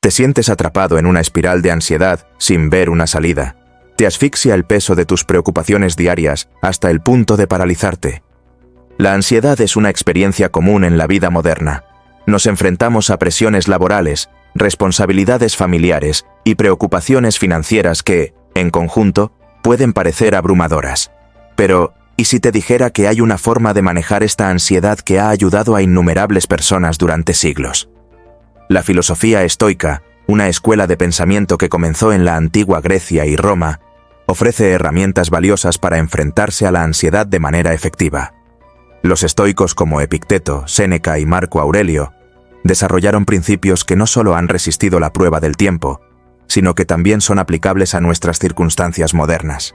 Te sientes atrapado en una espiral de ansiedad sin ver una salida. Te asfixia el peso de tus preocupaciones diarias hasta el punto de paralizarte. La ansiedad es una experiencia común en la vida moderna. Nos enfrentamos a presiones laborales, responsabilidades familiares y preocupaciones financieras que, en conjunto, pueden parecer abrumadoras. Pero, ¿y si te dijera que hay una forma de manejar esta ansiedad que ha ayudado a innumerables personas durante siglos? La filosofía estoica, una escuela de pensamiento que comenzó en la antigua Grecia y Roma, ofrece herramientas valiosas para enfrentarse a la ansiedad de manera efectiva. Los estoicos como Epicteto, Séneca y Marco Aurelio desarrollaron principios que no solo han resistido la prueba del tiempo, sino que también son aplicables a nuestras circunstancias modernas.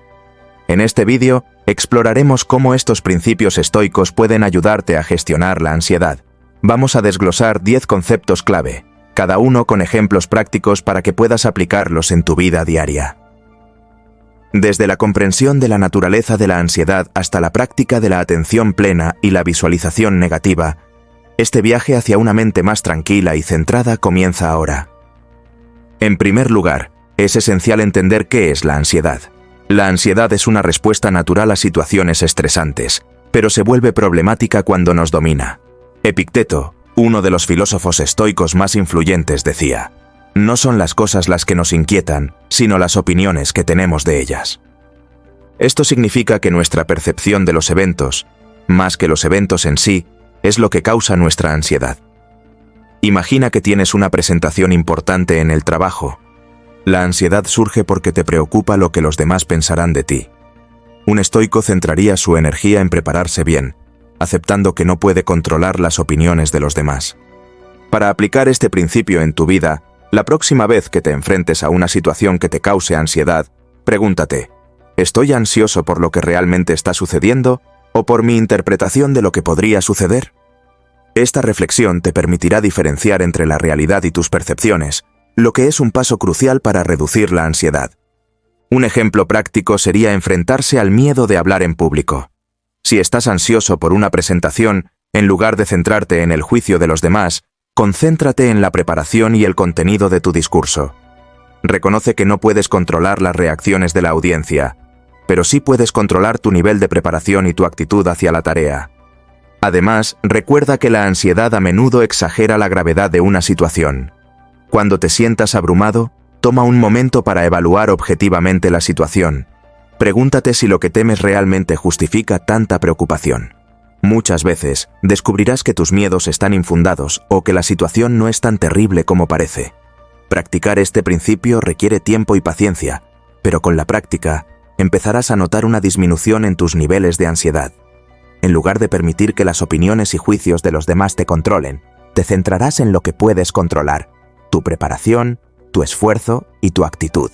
En este vídeo exploraremos cómo estos principios estoicos pueden ayudarte a gestionar la ansiedad. Vamos a desglosar 10 conceptos clave, cada uno con ejemplos prácticos para que puedas aplicarlos en tu vida diaria. Desde la comprensión de la naturaleza de la ansiedad hasta la práctica de la atención plena y la visualización negativa, este viaje hacia una mente más tranquila y centrada comienza ahora. En primer lugar, es esencial entender qué es la ansiedad. La ansiedad es una respuesta natural a situaciones estresantes, pero se vuelve problemática cuando nos domina. Epicteto, uno de los filósofos estoicos más influyentes, decía: no son las cosas las que nos inquietan, sino las opiniones que tenemos de ellas. Esto significa que nuestra percepción de los eventos, más que los eventos en sí, es lo que causa nuestra ansiedad. Imagina que tienes una presentación importante en el trabajo. La ansiedad surge porque te preocupa lo que los demás pensarán de ti. Un estoico centraría su energía en prepararse bien, aceptando que no puede controlar las opiniones de los demás. Para aplicar este principio en tu vida, la próxima vez que te enfrentes a una situación que te cause ansiedad, pregúntate: ¿estoy ansioso por lo que realmente está sucediendo o por mi interpretación de lo que podría suceder? Esta reflexión te permitirá diferenciar entre la realidad y tus percepciones, lo que es un paso crucial para reducir la ansiedad. Un ejemplo práctico sería enfrentarse al miedo de hablar en público. Si estás ansioso por una presentación, en lugar de centrarte en el juicio de los demás, concéntrate en la preparación y el contenido de tu discurso. Reconoce que no puedes controlar las reacciones de la audiencia, pero sí puedes controlar tu nivel de preparación y tu actitud hacia la tarea. Además, recuerda que la ansiedad a menudo exagera la gravedad de una situación. Cuando te sientas abrumado, toma un momento para evaluar objetivamente la situación. Pregúntate si lo que temes realmente justifica tanta preocupación. Muchas veces, descubrirás que tus miedos están infundados o que la situación no es tan terrible como parece. Practicar este principio requiere tiempo y paciencia, pero con la práctica, empezarás a notar una disminución en tus niveles de ansiedad. En lugar de permitir que las opiniones y juicios de los demás te controlen, te centrarás en lo que puedes controlar: tu preparación, tu esfuerzo y tu actitud.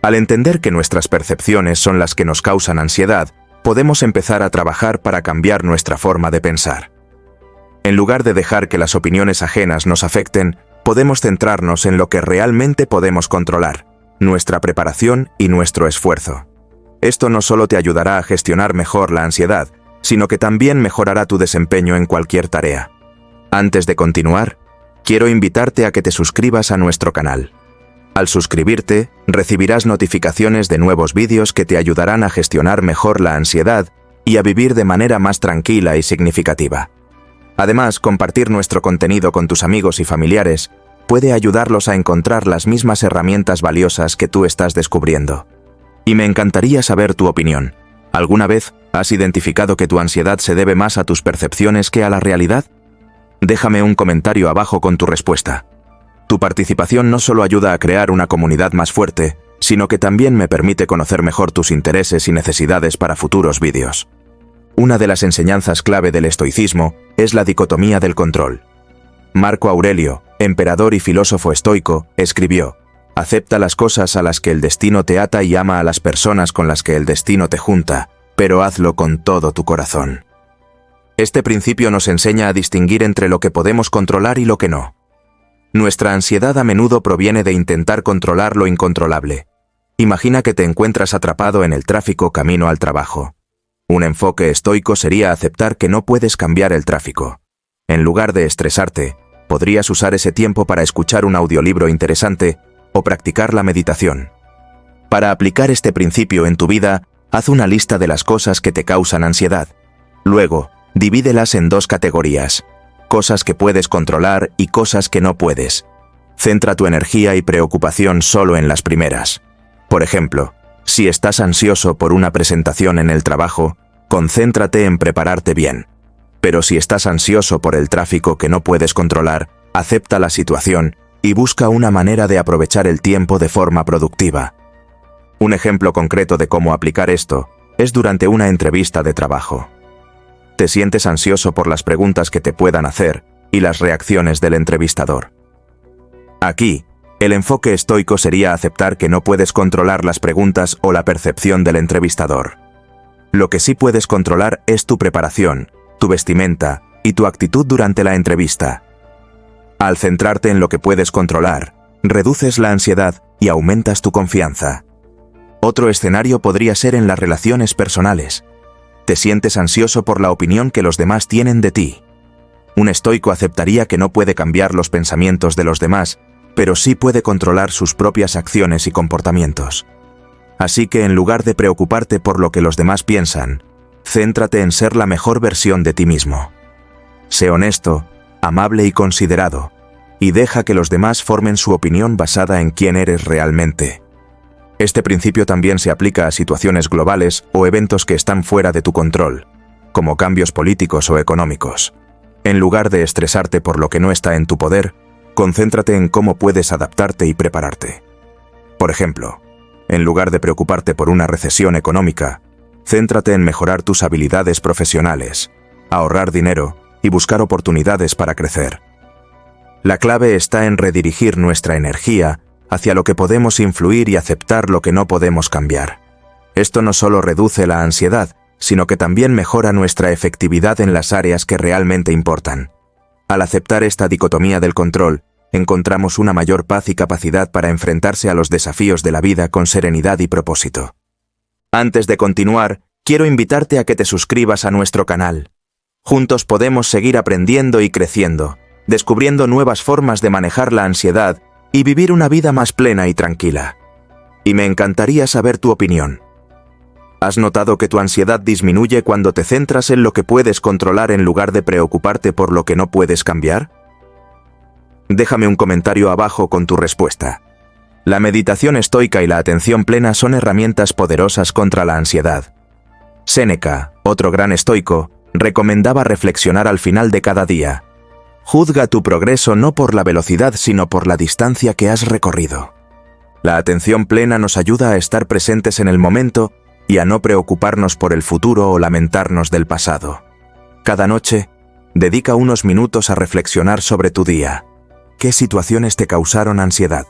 Al entender que nuestras percepciones son las que nos causan ansiedad, podemos empezar a trabajar para cambiar nuestra forma de pensar. En lugar de dejar que las opiniones ajenas nos afecten, podemos centrarnos en lo que realmente podemos controlar: nuestra preparación y nuestro esfuerzo. Esto no solo te ayudará a gestionar mejor la ansiedad, sino que también mejorará tu desempeño en cualquier tarea. Antes de continuar, quiero invitarte a que te suscribas a nuestro canal. Al suscribirte, recibirás notificaciones de nuevos vídeos que te ayudarán a gestionar mejor la ansiedad y a vivir de manera más tranquila y significativa. Además, compartir nuestro contenido con tus amigos y familiares puede ayudarlos a encontrar las mismas herramientas valiosas que tú estás descubriendo. Y me encantaría saber tu opinión. ¿Alguna vez has identificado que tu ansiedad se debe más a tus percepciones que a la realidad? Déjame un comentario abajo con tu respuesta. Tu participación no solo ayuda a crear una comunidad más fuerte, sino que también me permite conocer mejor tus intereses y necesidades para futuros vídeos. Una de las enseñanzas clave del estoicismo es la dicotomía del control. Marco Aurelio, emperador y filósofo estoico, escribió: acepta las cosas a las que el destino te ata y ama a las personas con las que el destino te junta, pero hazlo con todo tu corazón. Este principio nos enseña a distinguir entre lo que podemos controlar y lo que no. Nuestra ansiedad a menudo proviene de intentar controlar lo incontrolable. Imagina que te encuentras atrapado en el tráfico camino al trabajo. Un enfoque estoico sería aceptar que no puedes cambiar el tráfico. En lugar de estresarte, Podrías usar ese tiempo para escuchar un audiolibro interesante o practicar la meditación. Para aplicar este principio en tu vida, haz una lista de las cosas que te causan ansiedad. Luego, divídelas en 2 categorías: cosas que puedes controlar y cosas que no puedes. Centra tu energía y preocupación solo en las primeras. Por ejemplo, si estás ansioso por una presentación en el trabajo, concéntrate en prepararte bien. Pero si estás ansioso por el tráfico que no puedes controlar, acepta la situación y busca una manera de aprovechar el tiempo de forma productiva. Un ejemplo concreto de cómo aplicar esto es durante una entrevista de trabajo. Te sientes ansioso por las preguntas que te puedan hacer y las reacciones del entrevistador. Aquí, el enfoque estoico sería aceptar que no puedes controlar las preguntas o la percepción del entrevistador. Lo que sí puedes controlar es tu preparación, tu vestimenta y tu actitud durante la entrevista. Al centrarte en lo que puedes controlar, reduces la ansiedad y aumentas tu confianza. Otro escenario podría ser en las relaciones personales. Te sientes ansioso por la opinión que los demás tienen de ti. Un estoico aceptaría que no puede cambiar los pensamientos de los demás, pero sí puede controlar sus propias acciones y comportamientos. Así que en lugar de preocuparte por lo que los demás piensan, céntrate en ser la mejor versión de ti mismo. Sé honesto, amable y considerado, y deja que los demás formen su opinión basada en quién eres realmente. Este principio también se aplica a situaciones globales o eventos que están fuera de tu control, como cambios políticos o económicos. En lugar de estresarte por lo que no está en tu poder, concéntrate en cómo puedes adaptarte y prepararte. Por ejemplo, en lugar de preocuparte por una recesión económica, céntrate en mejorar tus habilidades profesionales, ahorrar dinero y buscar oportunidades para crecer. La clave está en redirigir nuestra energía hacia lo que podemos influir y aceptar lo que no podemos cambiar. Esto no solo reduce la ansiedad, sino que también mejora nuestra efectividad en las áreas que realmente importan. Al aceptar esta dicotomía del control, encontramos una mayor paz y capacidad para enfrentarse a los desafíos de la vida con serenidad y propósito. Antes de continuar, quiero invitarte a que te suscribas a nuestro canal. Juntos podemos seguir aprendiendo y creciendo, descubriendo nuevas formas de manejar la ansiedad y vivir una vida más plena y tranquila. Y me encantaría saber tu opinión. ¿Has notado que tu ansiedad disminuye cuando te centras en lo que puedes controlar en lugar de preocuparte por lo que no puedes cambiar? Déjame un comentario abajo con tu respuesta. La meditación estoica y la atención plena son herramientas poderosas contra la ansiedad. Séneca, otro gran estoico, recomendaba reflexionar al final de cada día. Juzga tu progreso no por la velocidad sino por la distancia que has recorrido. La atención plena nos ayuda a estar presentes en el momento y a no preocuparnos por el futuro o lamentarnos del pasado. Cada noche, dedica unos minutos a reflexionar sobre tu día. ¿Qué situaciones te causaron ansiedad?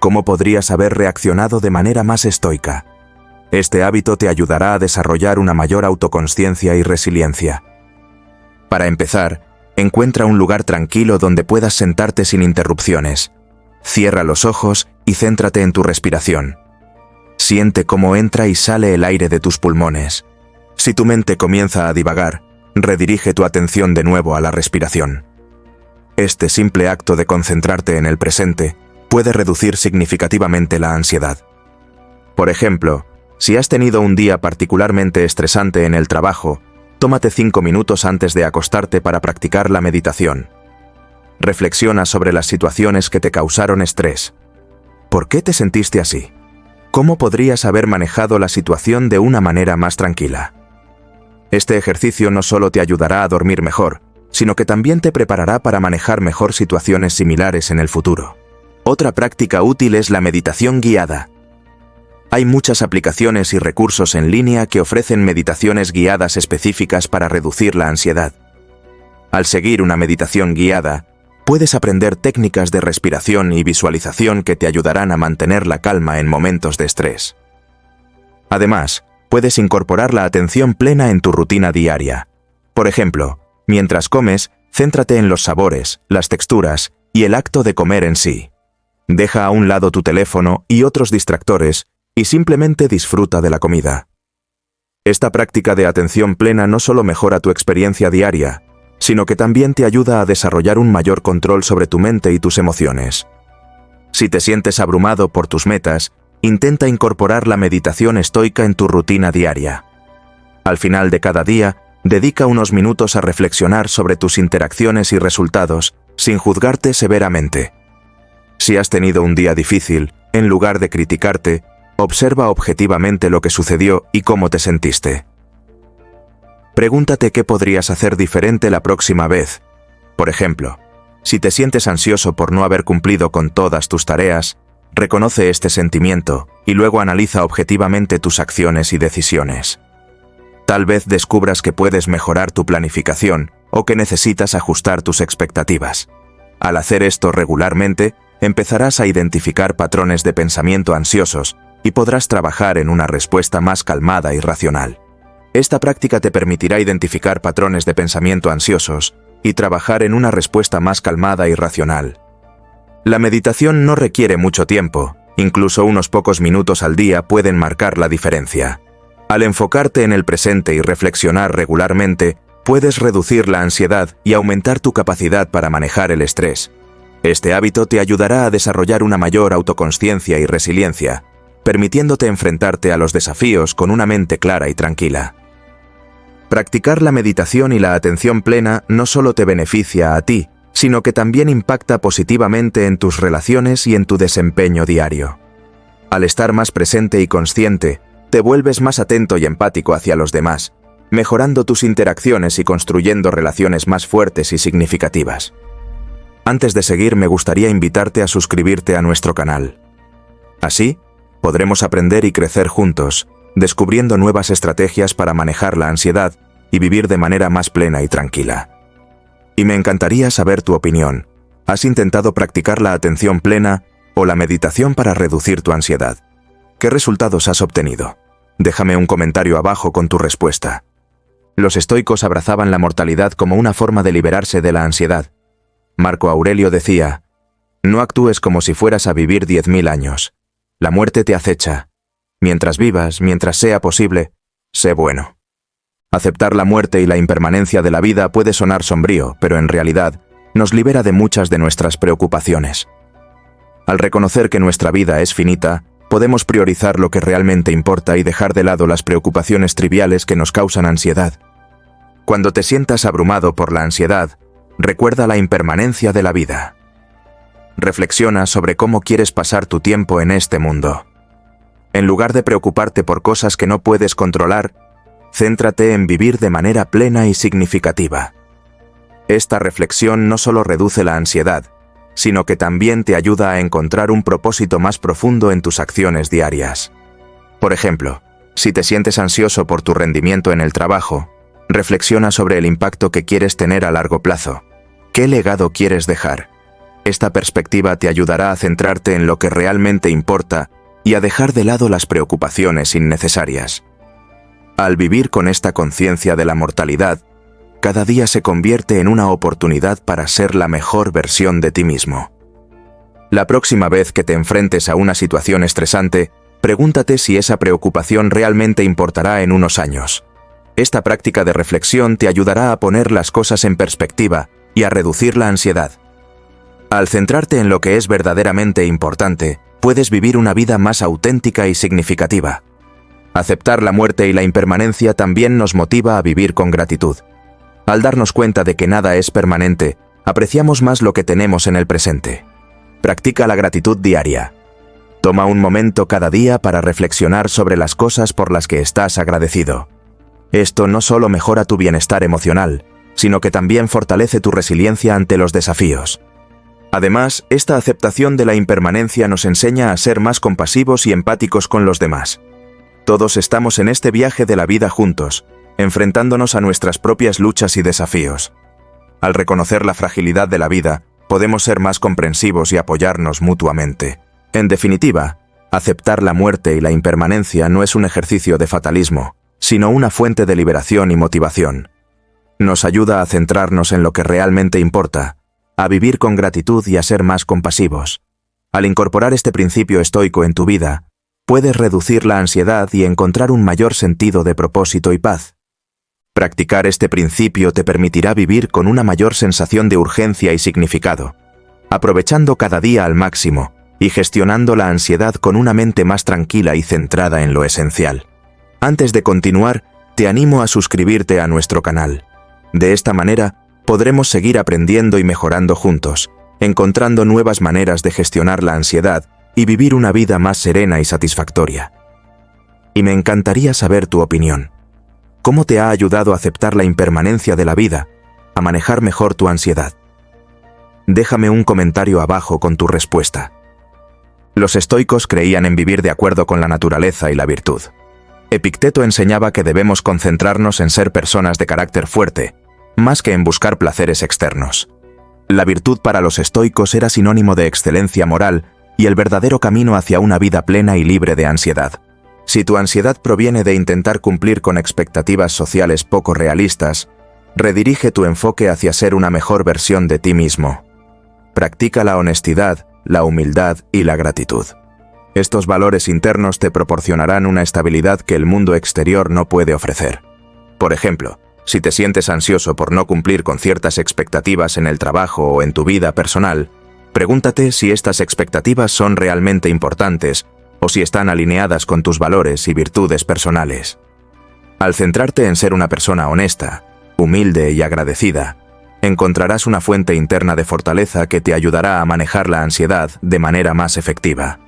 ¿Cómo podrías haber reaccionado de manera más estoica? Este hábito te ayudará a desarrollar una mayor autoconsciencia y resiliencia. Para empezar, encuentra un lugar tranquilo donde puedas sentarte sin interrupciones. Cierra los ojos y céntrate en tu respiración. Siente cómo entra y sale el aire de tus pulmones. Si tu mente comienza a divagar, redirige tu atención de nuevo a la respiración. Este simple acto de concentrarte en el presente puede reducir significativamente la ansiedad. Por ejemplo, si has tenido un día particularmente estresante en el trabajo, tómate 5 minutos antes de acostarte para practicar la meditación. Reflexiona sobre las situaciones que te causaron estrés. ¿Por qué te sentiste así? ¿Cómo podrías haber manejado la situación de una manera más tranquila? Este ejercicio no solo te ayudará a dormir mejor, sino que también te preparará para manejar mejor situaciones similares en el futuro. Otra práctica útil es la meditación guiada. Hay muchas aplicaciones y recursos en línea que ofrecen meditaciones guiadas específicas para reducir la ansiedad. Al seguir una meditación guiada, puedes aprender técnicas de respiración y visualización que te ayudarán a mantener la calma en momentos de estrés. Además, puedes incorporar la atención plena en tu rutina diaria. Por ejemplo, mientras comes, céntrate en los sabores, las texturas y el acto de comer en sí. Deja a un lado tu teléfono y otros distractores y simplemente disfruta de la comida. Esta práctica de atención plena no solo mejora tu experiencia diaria, sino que también te ayuda a desarrollar un mayor control sobre tu mente y tus emociones. Si te sientes abrumado por tus metas, intenta incorporar la meditación estoica en tu rutina diaria. Al final de cada día, dedica unos minutos a reflexionar sobre tus interacciones y resultados, sin juzgarte severamente. Si has tenido un día difícil, en lugar de criticarte, observa objetivamente lo que sucedió y cómo te sentiste. Pregúntate qué podrías hacer diferente la próxima vez. Por ejemplo, si te sientes ansioso por no haber cumplido con todas tus tareas, reconoce este sentimiento y luego analiza objetivamente tus acciones y decisiones. Tal vez descubras que puedes mejorar tu planificación o que necesitas ajustar tus expectativas. Al hacer esto regularmente, empezarás a identificar patrones de pensamiento ansiosos y podrás trabajar en una respuesta más calmada y racional. Esta práctica te permitirá identificar patrones de pensamiento ansiosos y trabajar en una respuesta más calmada y racional. La meditación no requiere mucho tiempo, incluso unos pocos minutos al día pueden marcar la diferencia. Al enfocarte en el presente y reflexionar regularmente, puedes reducir la ansiedad y aumentar tu capacidad para manejar el estrés. Este hábito te ayudará a desarrollar una mayor autoconsciencia y resiliencia, permitiéndote enfrentarte a los desafíos con una mente clara y tranquila. Practicar la meditación y la atención plena no solo te beneficia a ti, sino que también impacta positivamente en tus relaciones y en tu desempeño diario. Al estar más presente y consciente, te vuelves más atento y empático hacia los demás, mejorando tus interacciones y construyendo relaciones más fuertes y significativas. Antes de seguir, me gustaría invitarte a suscribirte a nuestro canal. Así, podremos aprender y crecer juntos, descubriendo nuevas estrategias para manejar la ansiedad y vivir de manera más plena y tranquila. Y me encantaría saber tu opinión. ¿Has intentado practicar la atención plena o la meditación para reducir tu ansiedad? ¿Qué resultados has obtenido? Déjame un comentario abajo con tu respuesta. Los estoicos abrazaban la mortalidad como una forma de liberarse de la ansiedad. Marco Aurelio decía: «No actúes como si fueras a vivir 10.000 años. La muerte te acecha. Mientras vivas, mientras sea posible, sé bueno». Aceptar la muerte y la impermanencia de la vida puede sonar sombrío, pero en realidad nos libera de muchas de nuestras preocupaciones. Al reconocer que nuestra vida es finita, podemos priorizar lo que realmente importa y dejar de lado las preocupaciones triviales que nos causan ansiedad. Cuando te sientas abrumado por la ansiedad, recuerda la impermanencia de la vida. Reflexiona sobre cómo quieres pasar tu tiempo en este mundo. En lugar de preocuparte por cosas que no puedes controlar, céntrate en vivir de manera plena y significativa. Esta reflexión no solo reduce la ansiedad, sino que también te ayuda a encontrar un propósito más profundo en tus acciones diarias. Por ejemplo, si te sientes ansioso por tu rendimiento en el trabajo, reflexiona sobre el impacto que quieres tener a largo plazo. ¿Qué legado quieres dejar? Esta perspectiva te ayudará a centrarte en lo que realmente importa y a dejar de lado las preocupaciones innecesarias. Al vivir con esta conciencia de la mortalidad, cada día se convierte en una oportunidad para ser la mejor versión de ti mismo. La próxima vez que te enfrentes a una situación estresante, pregúntate si esa preocupación realmente importará en unos años. Esta práctica de reflexión te ayudará a poner las cosas en perspectiva y a reducir la ansiedad. Al centrarte en lo que es verdaderamente importante, puedes vivir una vida más auténtica y significativa. Aceptar la muerte y la impermanencia también nos motiva a vivir con gratitud. Al darnos cuenta de que nada es permanente, apreciamos más lo que tenemos en el presente. Practica la gratitud diaria. Toma un momento cada día para reflexionar sobre las cosas por las que estás agradecido. Esto no solo mejora tu bienestar emocional, sino que también fortalece tu resiliencia ante los desafíos. Además, esta aceptación de la impermanencia nos enseña a ser más compasivos y empáticos con los demás. Todos estamos en este viaje de la vida juntos, enfrentándonos a nuestras propias luchas y desafíos. Al reconocer la fragilidad de la vida, podemos ser más comprensivos y apoyarnos mutuamente. En definitiva, aceptar la muerte y la impermanencia no es un ejercicio de fatalismo, sino una fuente de liberación y motivación. Nos ayuda a centrarnos en lo que realmente importa, a vivir con gratitud y a ser más compasivos. Al incorporar este principio estoico en tu vida, puedes reducir la ansiedad y encontrar un mayor sentido de propósito y paz. Practicar este principio te permitirá vivir con una mayor sensación de urgencia y significado, aprovechando cada día al máximo y gestionando la ansiedad con una mente más tranquila y centrada en lo esencial. Antes de continuar, te animo a suscribirte a nuestro canal. De esta manera, podremos seguir aprendiendo y mejorando juntos, encontrando nuevas maneras de gestionar la ansiedad y vivir una vida más serena y satisfactoria. Y me encantaría saber tu opinión. ¿Cómo te ha ayudado a aceptar la impermanencia de la vida, a manejar mejor tu ansiedad? Déjame un comentario abajo con tu respuesta. Los estoicos creían en vivir de acuerdo con la naturaleza y la virtud. Epicteto enseñaba que debemos concentrarnos en ser personas de carácter fuerte, más que en buscar placeres externos. La virtud para los estoicos era sinónimo de excelencia moral y el verdadero camino hacia una vida plena y libre de ansiedad. Si tu ansiedad proviene de intentar cumplir con expectativas sociales poco realistas, redirige tu enfoque hacia ser una mejor versión de ti mismo. Practica la honestidad, la humildad y la gratitud. Estos valores internos te proporcionarán una estabilidad que el mundo exterior no puede ofrecer. Por ejemplo, si te sientes ansioso por no cumplir con ciertas expectativas en el trabajo o en tu vida personal, pregúntate si estas expectativas son realmente importantes o si están alineadas con tus valores y virtudes personales. Al centrarte en ser una persona honesta, humilde y agradecida, encontrarás una fuente interna de fortaleza que te ayudará a manejar la ansiedad de manera más efectiva.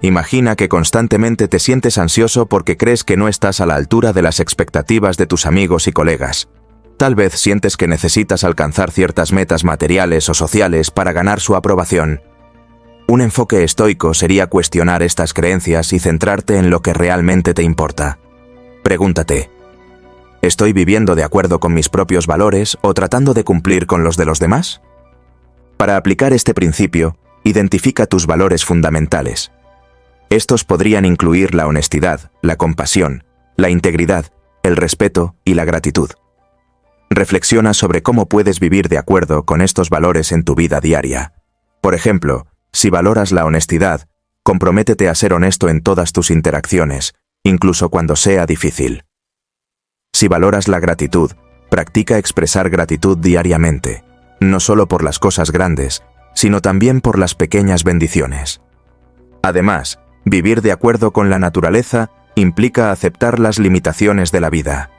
Imagina que constantemente te sientes ansioso porque crees que no estás a la altura de las expectativas de tus amigos y colegas. Tal vez sientes que necesitas alcanzar ciertas metas materiales o sociales para ganar su aprobación. Un enfoque estoico sería cuestionar estas creencias y centrarte en lo que realmente te importa. Pregúntate, ¿estoy viviendo de acuerdo con mis propios valores o tratando de cumplir con los de los demás? Para aplicar este principio, identifica tus valores fundamentales. Estos podrían incluir la honestidad, la compasión, la integridad, el respeto y la gratitud. Reflexiona sobre cómo puedes vivir de acuerdo con estos valores en tu vida diaria. Por ejemplo, si valoras la honestidad, comprométete a ser honesto en todas tus interacciones, incluso cuando sea difícil. Si valoras la gratitud, practica expresar gratitud diariamente, no solo por las cosas grandes, sino también por las pequeñas bendiciones. Además, vivir de acuerdo con la naturaleza implica aceptar las limitaciones de la vida.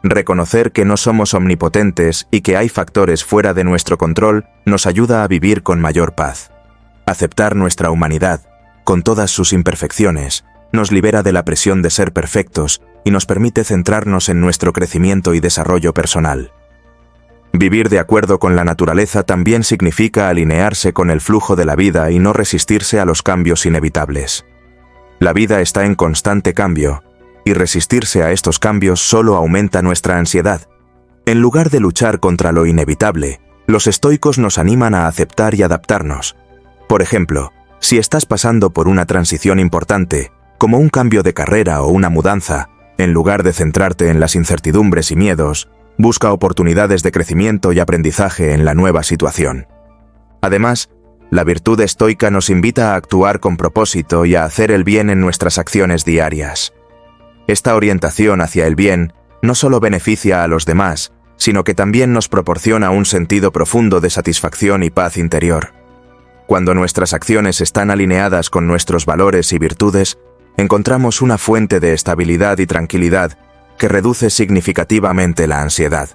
Reconocer que no somos omnipotentes y que hay factores fuera de nuestro control nos ayuda a vivir con mayor paz. Aceptar nuestra humanidad, con todas sus imperfecciones, nos libera de la presión de ser perfectos y nos permite centrarnos en nuestro crecimiento y desarrollo personal. Vivir de acuerdo con la naturaleza también significa alinearse con el flujo de la vida y no resistirse a los cambios inevitables. La vida está en constante cambio, y resistirse a estos cambios solo aumenta nuestra ansiedad. En lugar de luchar contra lo inevitable, los estoicos nos animan a aceptar y adaptarnos. Por ejemplo, si estás pasando por una transición importante, como un cambio de carrera o una mudanza, en lugar de centrarte en las incertidumbres y miedos, busca oportunidades de crecimiento y aprendizaje en la nueva situación. Además, la virtud estoica nos invita a actuar con propósito y a hacer el bien en nuestras acciones diarias. Esta orientación hacia el bien no solo beneficia a los demás, sino que también nos proporciona un sentido profundo de satisfacción y paz interior. Cuando nuestras acciones están alineadas con nuestros valores y virtudes, encontramos una fuente de estabilidad y tranquilidad que reduce significativamente la ansiedad.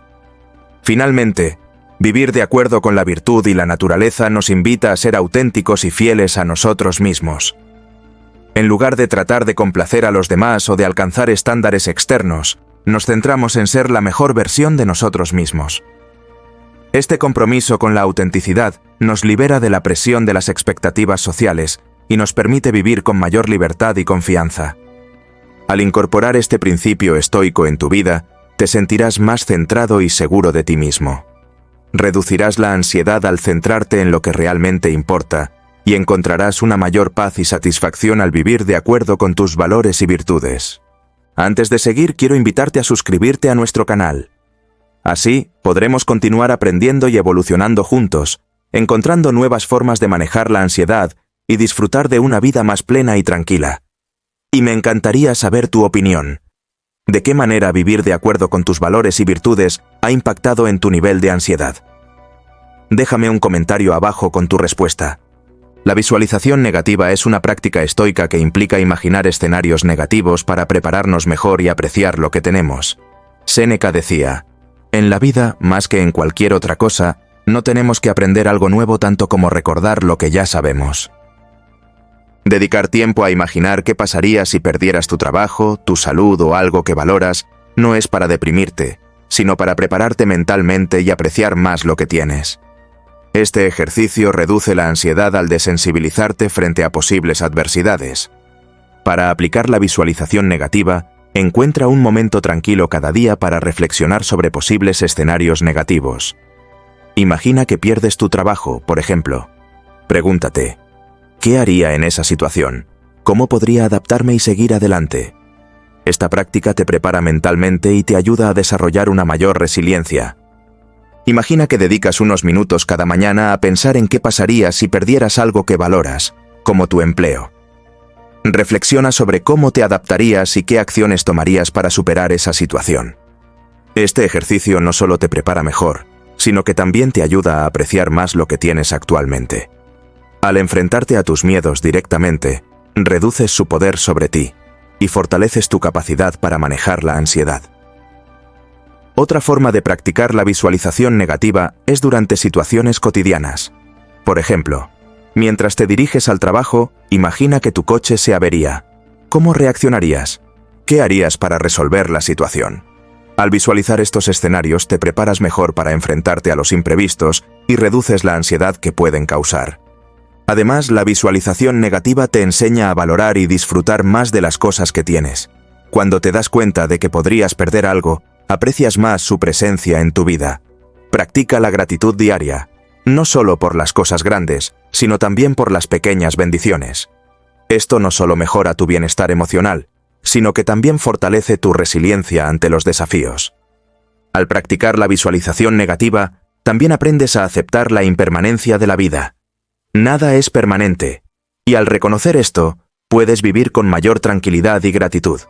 Finalmente, vivir de acuerdo con la virtud y la naturaleza nos invita a ser auténticos y fieles a nosotros mismos. En lugar de tratar de complacer a los demás o de alcanzar estándares externos, nos centramos en ser la mejor versión de nosotros mismos. Este compromiso con la autenticidad nos libera de la presión de las expectativas sociales y nos permite vivir con mayor libertad y confianza. Al incorporar este principio estoico en tu vida, te sentirás más centrado y seguro de ti mismo. Reducirás la ansiedad al centrarte en lo que realmente importa y encontrarás una mayor paz y satisfacción al vivir de acuerdo con tus valores y virtudes. Antes de seguir, quiero invitarte a suscribirte a nuestro canal. Así, podremos continuar aprendiendo y evolucionando juntos, encontrando nuevas formas de manejar la ansiedad y disfrutar de una vida más plena y tranquila. Y me encantaría saber tu opinión. ¿De qué manera vivir de acuerdo con tus valores y virtudes ha impactado en tu nivel de ansiedad? Déjame un comentario abajo con tu respuesta. La visualización negativa es una práctica estoica que implica imaginar escenarios negativos para prepararnos mejor y apreciar lo que tenemos. Séneca decía: en la vida, más que en cualquier otra cosa, no tenemos que aprender algo nuevo tanto como recordar lo que ya sabemos. Dedicar tiempo a imaginar qué pasaría si perdieras tu trabajo, tu salud o algo que valoras, no es para deprimirte, sino para prepararte mentalmente y apreciar más lo que tienes. Este ejercicio reduce la ansiedad al desensibilizarte frente a posibles adversidades. Para aplicar la visualización negativa, encuentra un momento tranquilo cada día para reflexionar sobre posibles escenarios negativos. Imagina que pierdes tu trabajo, por ejemplo. Pregúntate: ¿qué haría en esa situación? ¿Cómo podría adaptarme y seguir adelante? Esta práctica te prepara mentalmente y te ayuda a desarrollar una mayor resiliencia. Imagina que dedicas unos minutos cada mañana a pensar en qué pasaría si perdieras algo que valoras, como tu empleo. Reflexiona sobre cómo te adaptarías y qué acciones tomarías para superar esa situación. Este ejercicio no solo te prepara mejor, sino que también te ayuda a apreciar más lo que tienes actualmente. Al enfrentarte a tus miedos directamente, reduces su poder sobre ti y fortaleces tu capacidad para manejar la ansiedad. Otra forma de practicar la visualización negativa es durante situaciones cotidianas. Por ejemplo, mientras te diriges al trabajo, imagina que tu coche se avería. ¿Cómo reaccionarías? ¿Qué harías para resolver la situación? Al visualizar estos escenarios te preparas mejor para enfrentarte a los imprevistos y reduces la ansiedad que pueden causar. Además, la visualización negativa te enseña a valorar y disfrutar más de las cosas que tienes. Cuando te das cuenta de que podrías perder algo, aprecias más su presencia en tu vida. Practica la gratitud diaria, no solo por las cosas grandes, sino también por las pequeñas bendiciones. Esto no solo mejora tu bienestar emocional, sino que también fortalece tu resiliencia ante los desafíos. Al practicar la visualización negativa, también aprendes a aceptar la impermanencia de la vida. Nada es permanente, y al reconocer esto, puedes vivir con mayor tranquilidad y gratitud.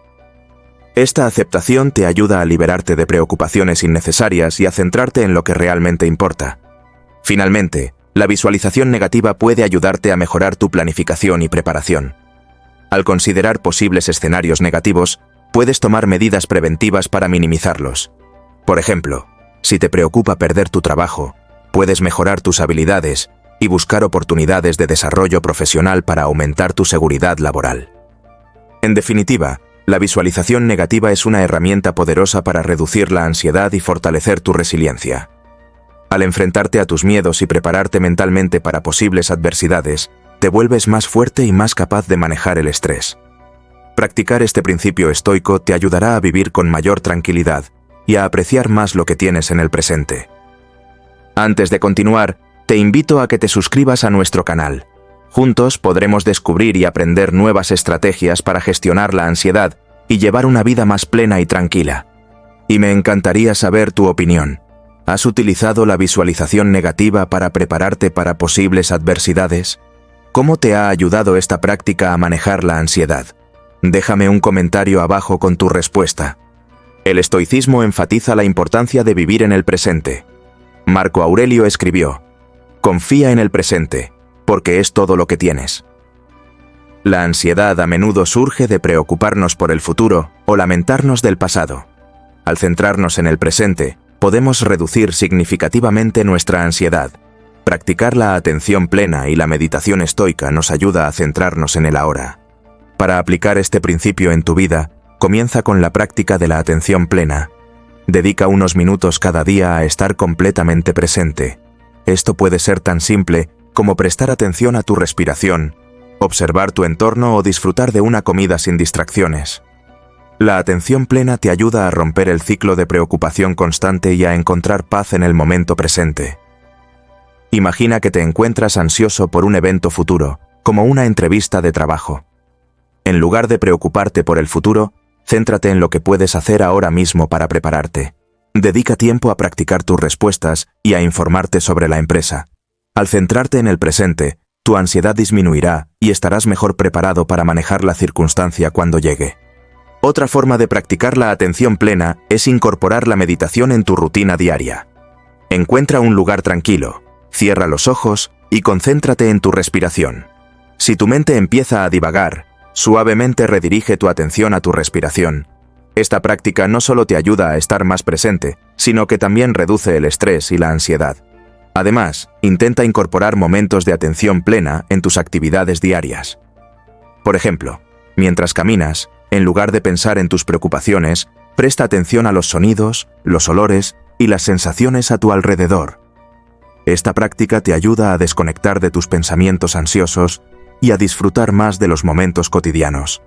Esta aceptación te ayuda a liberarte de preocupaciones innecesarias y a centrarte en lo que realmente importa. Finalmente, la visualización negativa puede ayudarte a mejorar tu planificación y preparación. Al considerar posibles escenarios negativos, puedes tomar medidas preventivas para minimizarlos. Por ejemplo, si te preocupa perder tu trabajo, puedes mejorar tus habilidades y buscar oportunidades de desarrollo profesional para aumentar tu seguridad laboral. En definitiva, la visualización negativa es una herramienta poderosa para reducir la ansiedad y fortalecer tu resiliencia. Al enfrentarte a tus miedos y prepararte mentalmente para posibles adversidades, te vuelves más fuerte y más capaz de manejar el estrés. Practicar este principio estoico te ayudará a vivir con mayor tranquilidad y a apreciar más lo que tienes en el presente. Antes de continuar, te invito a que te suscribas a nuestro canal. Juntos podremos descubrir y aprender nuevas estrategias para gestionar la ansiedad y llevar una vida más plena y tranquila. Y me encantaría saber tu opinión. ¿Has utilizado la visualización negativa para prepararte para posibles adversidades? ¿Cómo te ha ayudado esta práctica a manejar la ansiedad? Déjame un comentario abajo con tu respuesta. El estoicismo enfatiza la importancia de vivir en el presente. Marco Aurelio escribió: confía en el presente, porque es todo lo que tienes. La ansiedad a menudo surge de preocuparnos por el futuro o lamentarnos del pasado. Al centrarnos en el presente, podemos reducir significativamente nuestra ansiedad. Practicar la atención plena y la meditación estoica nos ayuda a centrarnos en el ahora. Para aplicar este principio en tu vida, comienza con la práctica de la atención plena. Dedica unos minutos cada día a estar completamente presente. Esto puede ser tan simple como prestar atención a tu respiración, observar tu entorno o disfrutar de una comida sin distracciones. La atención plena te ayuda a romper el ciclo de preocupación constante y a encontrar paz en el momento presente. Imagina que te encuentras ansioso por un evento futuro, como una entrevista de trabajo. En lugar de preocuparte por el futuro, céntrate en lo que puedes hacer ahora mismo para prepararte. Dedica tiempo a practicar tus respuestas y a informarte sobre la empresa. Al centrarte en el presente, tu ansiedad disminuirá y estarás mejor preparado para manejar la circunstancia cuando llegue. Otra forma de practicar la atención plena es incorporar la meditación en tu rutina diaria. Encuentra un lugar tranquilo, cierra los ojos y concéntrate en tu respiración. Si tu mente empieza a divagar, suavemente redirige tu atención a tu respiración. Esta práctica no solo te ayuda a estar más presente, sino que también reduce el estrés y la ansiedad. Además, intenta incorporar momentos de atención plena en tus actividades diarias. Por ejemplo, mientras caminas, en lugar de pensar en tus preocupaciones, presta atención a los sonidos, los olores y las sensaciones a tu alrededor. Esta práctica te ayuda a desconectar de tus pensamientos ansiosos y a disfrutar más de los momentos cotidianos.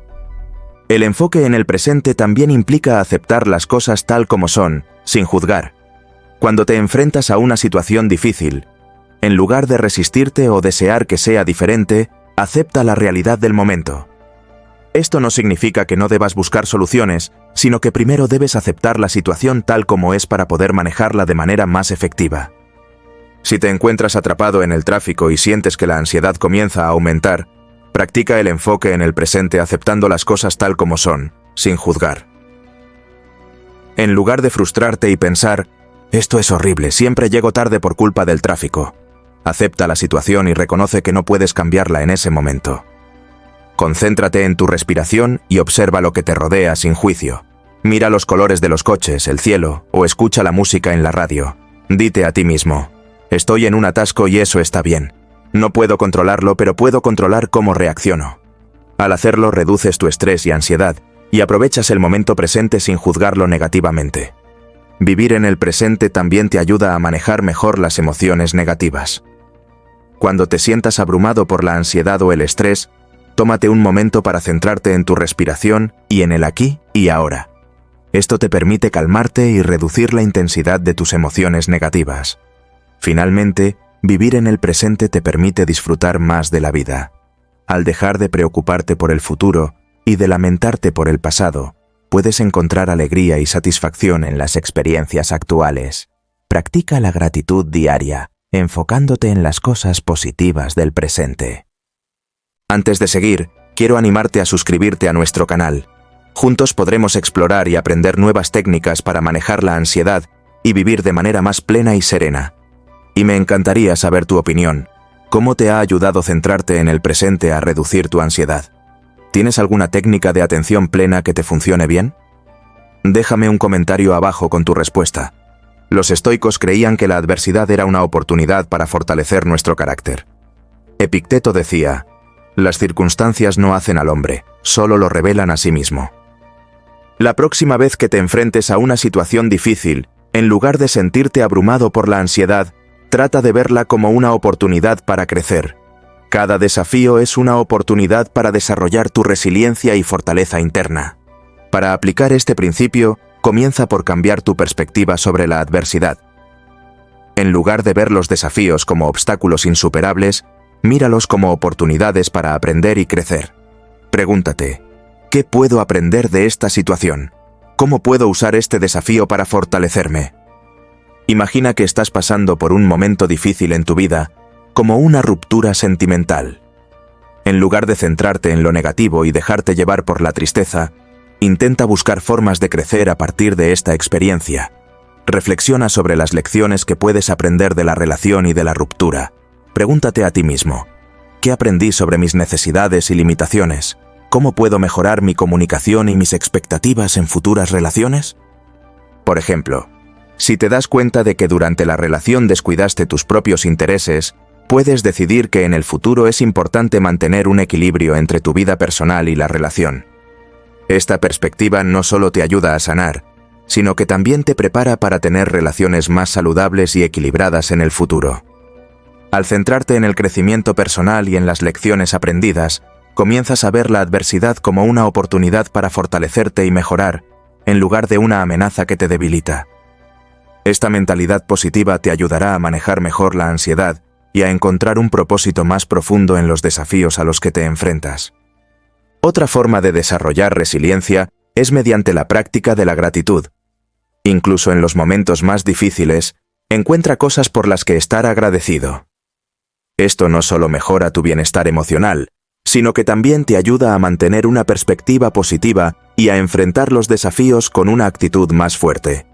El enfoque en el presente también implica aceptar las cosas tal como son, sin juzgar. Cuando te enfrentas a una situación difícil, en lugar de resistirte o desear que sea diferente, acepta la realidad del momento. Esto no significa que no debas buscar soluciones, sino que primero debes aceptar la situación tal como es para poder manejarla de manera más efectiva. Si te encuentras atrapado en el tráfico y sientes que la ansiedad comienza a aumentar, practica el enfoque en el presente aceptando las cosas tal como son, sin juzgar. En lugar de frustrarte y pensar, esto es horrible, siempre llego tarde por culpa del tráfico, acepta la situación y reconoce que no puedes cambiarla en ese momento. Concéntrate en tu respiración y observa lo que te rodea sin juicio. Mira los colores de los coches, el cielo, o escucha la música en la radio. Dite a ti mismo, estoy en un atasco y eso está bien. No puedo controlarlo, pero puedo controlar cómo reacciono. Al hacerlo, reduces tu estrés y ansiedad, y aprovechas el momento presente sin juzgarlo negativamente. Vivir en el presente también te ayuda a manejar mejor las emociones negativas. Cuando te sientas abrumado por la ansiedad o el estrés, tómate un momento para centrarte en tu respiración y en el aquí y ahora. Esto te permite calmarte y reducir la intensidad de tus emociones negativas. Finalmente, vivir en el presente te permite disfrutar más de la vida. Al dejar de preocuparte por el futuro y de lamentarte por el pasado, puedes encontrar alegría y satisfacción en las experiencias actuales. Practica la gratitud diaria, enfocándote en las cosas positivas del presente. Antes de seguir, quiero animarte a suscribirte a nuestro canal. Juntos podremos explorar y aprender nuevas técnicas para manejar la ansiedad y vivir de manera más plena y serena. Y me encantaría saber tu opinión. ¿Cómo te ha ayudado centrarte en el presente a reducir tu ansiedad? ¿Tienes alguna técnica de atención plena que te funcione bien? Déjame un comentario abajo con tu respuesta. Los estoicos creían que la adversidad era una oportunidad para fortalecer nuestro carácter. Epicteto decía, las circunstancias no hacen al hombre, solo lo revelan a sí mismo. La próxima vez que te enfrentes a una situación difícil, en lugar de sentirte abrumado por la ansiedad, trata de verla como una oportunidad para crecer. Cada desafío es una oportunidad para desarrollar tu resiliencia y fortaleza interna. Para aplicar este principio, comienza por cambiar tu perspectiva sobre la adversidad. En lugar de ver los desafíos como obstáculos insuperables, míralos como oportunidades para aprender y crecer. Pregúntate, ¿qué puedo aprender de esta situación? ¿Cómo puedo usar este desafío para fortalecerme? Imagina que estás pasando por un momento difícil en tu vida, como una ruptura sentimental. En lugar de centrarte en lo negativo y dejarte llevar por la tristeza, intenta buscar formas de crecer a partir de esta experiencia. Reflexiona sobre las lecciones que puedes aprender de la relación y de la ruptura. Pregúntate a ti mismo, ¿qué aprendí sobre mis necesidades y limitaciones? ¿Cómo puedo mejorar mi comunicación y mis expectativas en futuras relaciones? Por ejemplo, si te das cuenta de que durante la relación descuidaste tus propios intereses, puedes decidir que en el futuro es importante mantener un equilibrio entre tu vida personal y la relación. Esta perspectiva no solo te ayuda a sanar, sino que también te prepara para tener relaciones más saludables y equilibradas en el futuro. Al centrarte en el crecimiento personal y en las lecciones aprendidas, comienzas a ver la adversidad como una oportunidad para fortalecerte y mejorar, en lugar de una amenaza que te debilita. Esta mentalidad positiva te ayudará a manejar mejor la ansiedad y a encontrar un propósito más profundo en los desafíos a los que te enfrentas. Otra forma de desarrollar resiliencia es mediante la práctica de la gratitud. Incluso en los momentos más difíciles, encuentra cosas por las que estar agradecido. Esto no solo mejora tu bienestar emocional, sino que también te ayuda a mantener una perspectiva positiva y a enfrentar los desafíos con una actitud más fuerte.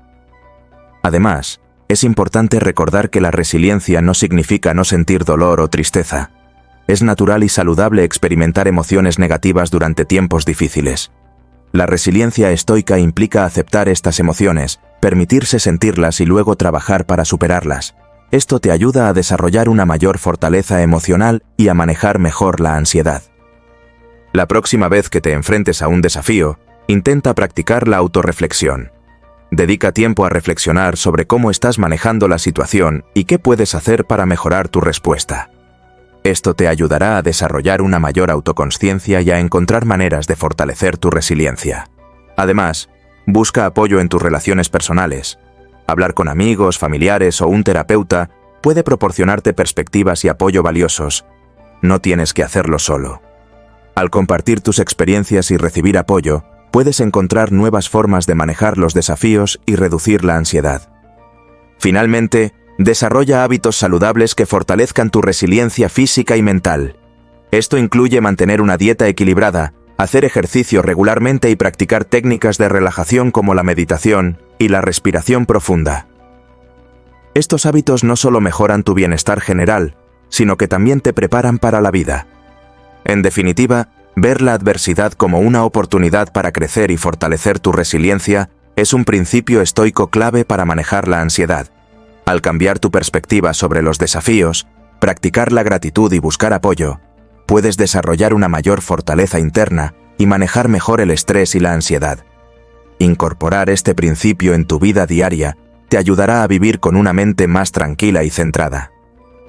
Además, es importante recordar que la resiliencia no significa no sentir dolor o tristeza. Es natural y saludable experimentar emociones negativas durante tiempos difíciles. La resiliencia estoica implica aceptar estas emociones, permitirse sentirlas y luego trabajar para superarlas. Esto te ayuda a desarrollar una mayor fortaleza emocional y a manejar mejor la ansiedad. La próxima vez que te enfrentes a un desafío, intenta practicar la autorreflexión. Dedica tiempo a reflexionar sobre cómo estás manejando la situación y qué puedes hacer para mejorar tu respuesta. Esto te ayudará a desarrollar una mayor autoconsciencia y a encontrar maneras de fortalecer tu resiliencia. Además, busca apoyo en tus relaciones personales. Hablar con amigos, familiares o un terapeuta puede proporcionarte perspectivas y apoyo valiosos. No tienes que hacerlo solo. Al compartir tus experiencias y recibir apoyo, puedes encontrar nuevas formas de manejar los desafíos y reducir la ansiedad. Finalmente, desarrolla hábitos saludables que fortalezcan tu resiliencia física y mental. Esto incluye mantener una dieta equilibrada, hacer ejercicio regularmente y practicar técnicas de relajación como la meditación y la respiración profunda. Estos hábitos no solo mejoran tu bienestar general, sino que también te preparan para la vida. En definitiva, ver la adversidad como una oportunidad para crecer y fortalecer tu resiliencia es un principio estoico clave para manejar la ansiedad. Al cambiar tu perspectiva sobre los desafíos, practicar la gratitud y buscar apoyo, puedes desarrollar una mayor fortaleza interna y manejar mejor el estrés y la ansiedad. Incorporar este principio en tu vida diaria te ayudará a vivir con una mente más tranquila y centrada.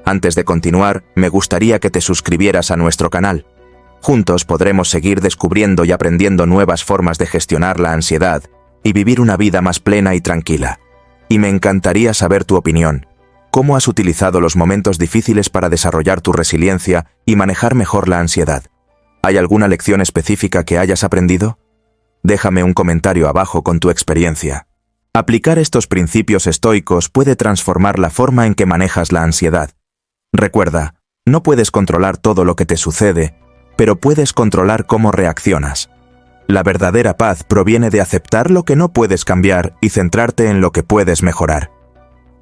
Antes de continuar, me gustaría que te suscribieras a nuestro canal. Juntos podremos seguir descubriendo y aprendiendo nuevas formas de gestionar la ansiedad y vivir una vida más plena y tranquila. Y me encantaría saber tu opinión. ¿Cómo has utilizado los momentos difíciles para desarrollar tu resiliencia y manejar mejor la ansiedad? ¿Hay alguna lección específica que hayas aprendido? Déjame un comentario abajo con tu experiencia. Aplicar estos principios estoicos puede transformar la forma en que manejas la ansiedad. Recuerda, no puedes controlar todo lo que te sucede, pero puedes controlar cómo reaccionas. La verdadera paz proviene de aceptar lo que no puedes cambiar y centrarte en lo que puedes mejorar.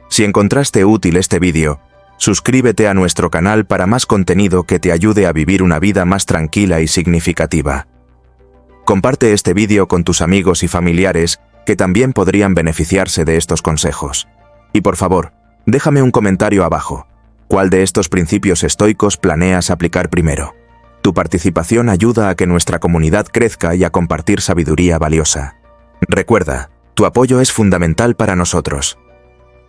Si encontraste útil este vídeo, suscríbete a nuestro canal para más contenido que te ayude a vivir una vida más tranquila y significativa. Comparte este vídeo con tus amigos y familiares que también podrían beneficiarse de estos consejos. Y por favor, déjame un comentario abajo. ¿Cuál de estos principios estoicos planeas aplicar primero? Tu participación ayuda a que nuestra comunidad crezca y a compartir sabiduría valiosa. Recuerda, tu apoyo es fundamental para nosotros.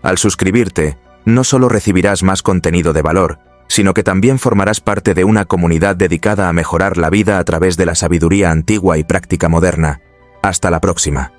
Al suscribirte, no solo recibirás más contenido de valor, sino que también formarás parte de una comunidad dedicada a mejorar la vida a través de la sabiduría antigua y práctica moderna. Hasta la próxima.